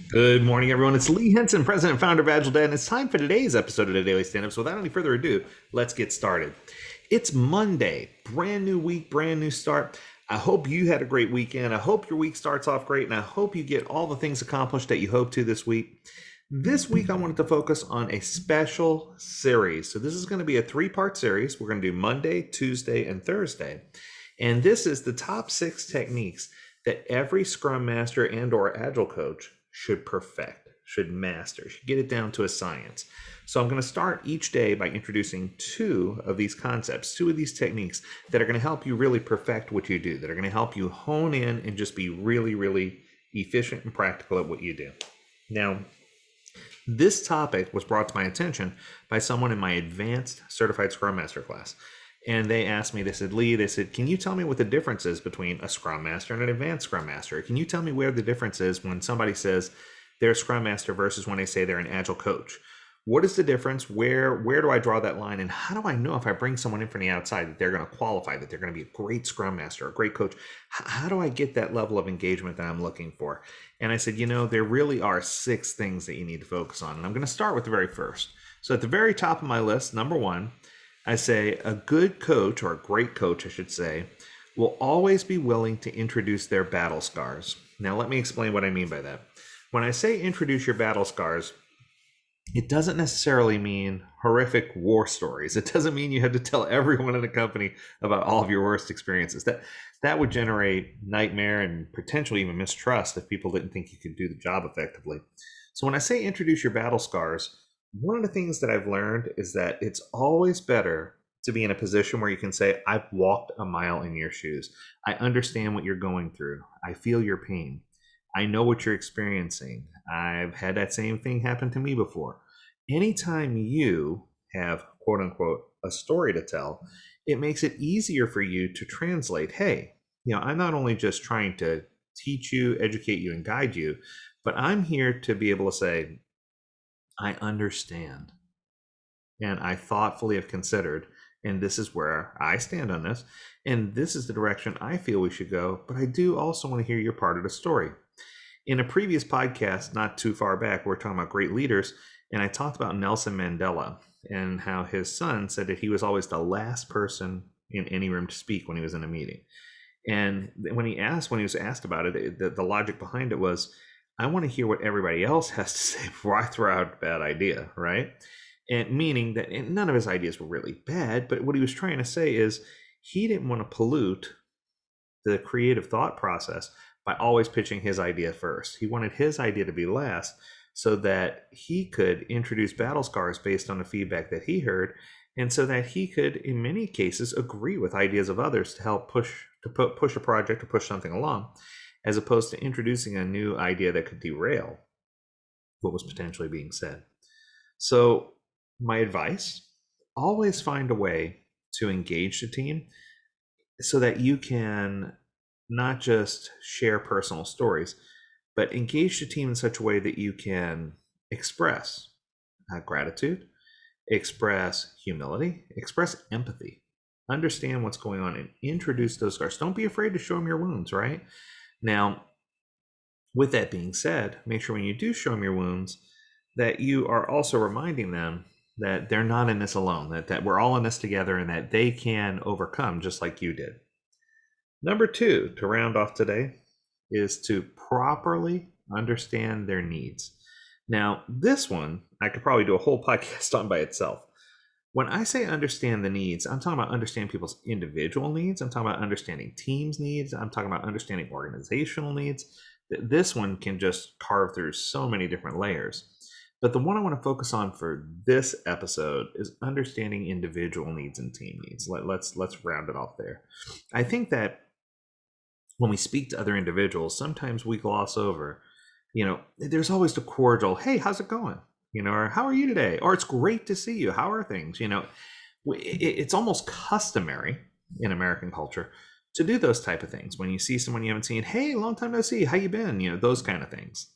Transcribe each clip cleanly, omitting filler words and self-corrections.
Good morning, everyone. It's Lee Henson, president and founder of AgileDad, and it's time for today's episode of the Daily Stand-Up. So without any further ado, let's get started. It's Monday, brand new week, brand new start. I hope you had a great weekend. I hope your week starts off great, and I hope you get all the things accomplished that you hope to this week. This week, I wanted to focus on a special series. So this is going to be a three-part series. We're going to do Monday, Tuesday, and Thursday. And this is the top 6 techniques that every Scrum Master and or Agile coach should perfect, should master, should get it down to a science. So I'm going to start each day by introducing 2 of these concepts, 2 of these techniques that are going to help you really perfect what you do, that are going to help you hone in and just be really, really efficient and practical at what you do. Now, this topic was brought to my attention by someone in my advanced certified Scrum Master class. And they asked me, they said, can you tell me what the difference is between a Scrum Master and an advanced Scrum Master? Can you tell me where the difference is when somebody says they're a Scrum Master versus when they say they're an Agile coach? What is the difference? Where do I draw that line? And how do I know if I bring someone in from the outside that they're going to qualify, that they're going to be a great Scrum Master, a great coach? How do I get that level of engagement that I'm looking for? And I said, there really are 6 things that you need to focus on. And I'm going to start with the very first. So at the very top of my list, number 1, I say a good coach, or a great coach, I should say, will always be willing to introduce their battle scars. Now, let me explain what I mean by that. When I say introduce your battle scars, it doesn't necessarily mean horrific war stories. It doesn't mean you have to tell everyone in the company about all of your worst experiences. That would generate nightmare and potentially even mistrust if people didn't think you could do the job effectively. So when I say introduce your battle scars, one of the things that I've learned is that it's always better to be in a position where you can say, I've walked a mile in your shoes. I understand what you're going through. I feel your pain. I know what you're experiencing. I've had that same thing happen to me before. Anytime you have, quote unquote, a story to tell, it makes it easier for you to translate, hey, I'm not only just trying to teach you, educate you, and guide you, but I'm here to be able to say, I understand, and I thoughtfully have considered, and this is where I stand on this, and this is the direction I feel we should go, but I do also want to hear your part of the story. In a previous podcast, not too far back, we were talking about great leaders, and I talked about Nelson Mandela and how his son said that he was always the last person in any room to speak when he was in a meeting. And when he was asked about it, the logic behind it was, I want to hear what everybody else has to say before I throw out a bad idea, right? And meaning that none of his ideas were really bad, but what he was trying to say is he didn't want to pollute the creative thought process by always pitching his idea first. He wanted his idea to be last so that he could introduce battle scars based on the feedback that he heard, and so that he could, in many cases, agree with ideas of others to help push a project or push something along, as opposed to introducing a new idea that could derail what was potentially being said. So my advice, always find a way to engage the team so that you can not just share personal stories, but engage the team in such a way that you can express gratitude, express humility, express empathy, understand what's going on, and introduce those scars. Don't be afraid to show them your wounds, right? Now, with that being said, make sure when you do show them your wounds that you are also reminding them that they're not in this alone, that we're all in this together, and that they can overcome just like you did. Number 2, to round off today, is to properly understand their needs. Now, this one, I could probably do a whole podcast on by itself. When I say understand the needs, I'm talking about understand people's individual needs. I'm talking about understanding teams' needs. I'm talking about understanding organizational needs. This one can just carve through so many different layers. But the one I want to focus on for this episode is understanding individual needs and team needs. Let's round it off there. I think that when we speak to other individuals, sometimes we gloss over, there's always the cordial, hey, how's it going? Or how are you today? Or it's great to see you. How are things? It's almost customary in American culture to do those type of things. When you see someone you haven't seen, hey, long time no see, how you been? Those kind of things.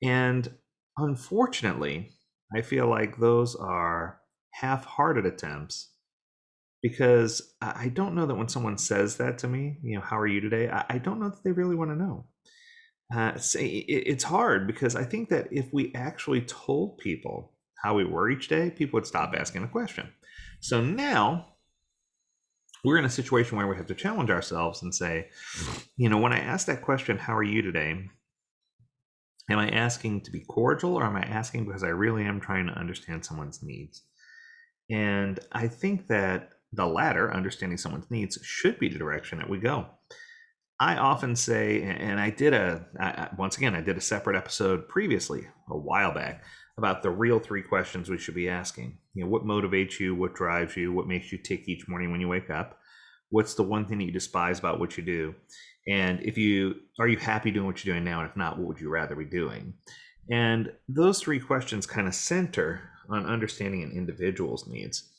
And unfortunately, I feel like those are half-hearted attempts, because I don't know that when someone says that to me, how are you today? I don't know that they really want to know. It's hard because I think that if we actually told people how we were each day, people would stop asking the question. So now we're in a situation where we have to challenge ourselves and say, when I ask that question, how are you today? Am I asking to be cordial, or am I asking because I really am trying to understand someone's needs? And I think that the latter, understanding someone's needs, should be the direction that we go. I often say, and once again, I did a separate episode previously, a while back, about the real three questions we should be asking. What motivates you? What drives you? What makes you tick each morning when you wake up? What's the one thing that you despise about what you do? And are you happy doing what you're doing now? And if not, what would you rather be doing? And those three questions kind of center on understanding an individual's needs.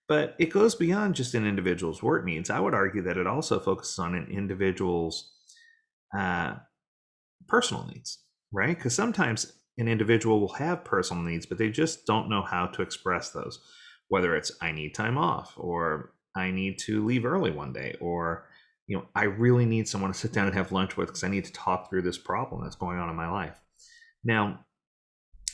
But it goes beyond just an individual's work needs. I would argue that it also focuses on an individual's personal needs, right? Because sometimes an individual will have personal needs, but they just don't know how to express those. Whether it's I need time off, or I need to leave early one day, or I really need someone to sit down and have lunch with because I need to talk through this problem that's going on in my life. Now,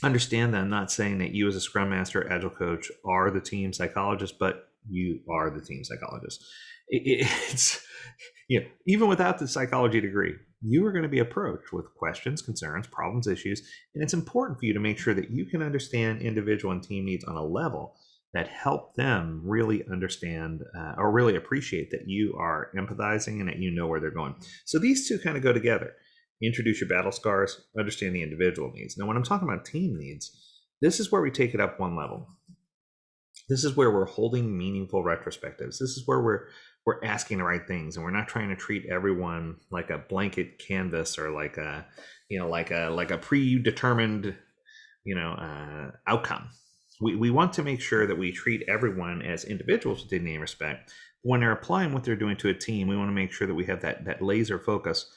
understand that I'm not saying that you as a Scrum Master, Agile coach are the team psychologist, but you are the team psychologist. It's even without the psychology degree, you are going to be approached with questions, concerns, problems, issues, and it's important for you to make sure that you can understand individual and team needs on a level that help them really understand or really appreciate that you are empathizing and that you know where they're going. So these two kind of go together. Introduce your battle scars, understand the individual needs. Now, when I'm talking about team needs, this is where we take it up one level. This is where we're holding meaningful retrospectives. This is where we're asking the right things, and we're not trying to treat everyone like a blanket canvas or like a predetermined outcome. We want to make sure that we treat everyone as individuals with dignity and respect. When they're applying what they're doing to a team, we want to make sure that we have that laser focus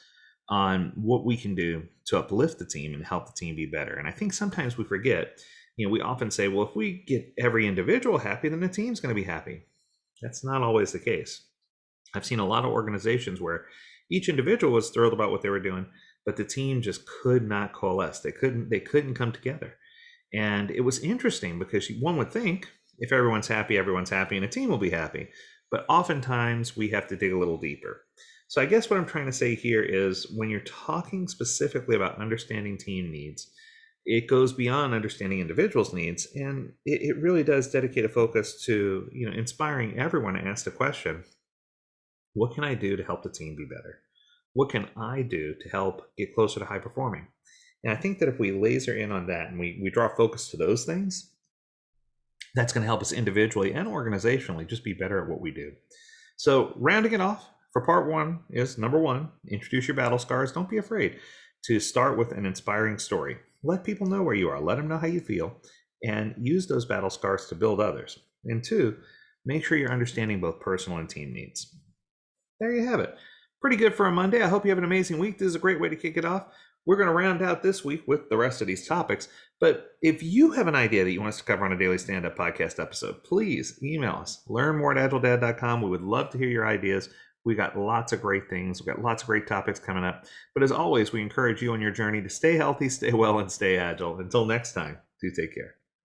on what we can do to uplift the team and help the team be better. And I think sometimes we forget, we often say, well, if we get every individual happy, then the team's going to be happy. That's not always the case. I've seen a lot of organizations where each individual was thrilled about what they were doing, but the team just could not coalesce. They couldn't come together. And it was interesting because one would think if everyone's happy and a team will be happy. But oftentimes we have to dig a little deeper. So I guess what I'm trying to say here is when you're talking specifically about understanding team needs, it goes beyond understanding individuals' needs, and it really does dedicate a focus to inspiring everyone to ask the question, what can I do to help the team be better? What can I do to help get closer to high performing? And I think that if we laser in on that and we draw focus to those things, that's going to help us individually and organizationally just be better at what we do. So rounding it off, for part one is number one, introduce your battle scars. Don't be afraid to start with an inspiring story. Let people know where you are. Let them know how you feel, and use those battle scars to build others. And two, make sure you're understanding both personal and team needs. There you have it. Pretty good for a Monday. I hope you have an amazing week. This is a great way to kick it off. We're going to round out this week with the rest of these topics. But if you have an idea that you want us to cover on a daily stand-up podcast episode, please email us. Learn more at AgileDad.com. We would love to hear your ideas. We got lots of great things. We've got lots of great topics coming up. But as always, we encourage you on your journey to stay healthy, stay well, and stay agile. Until next time, do take care.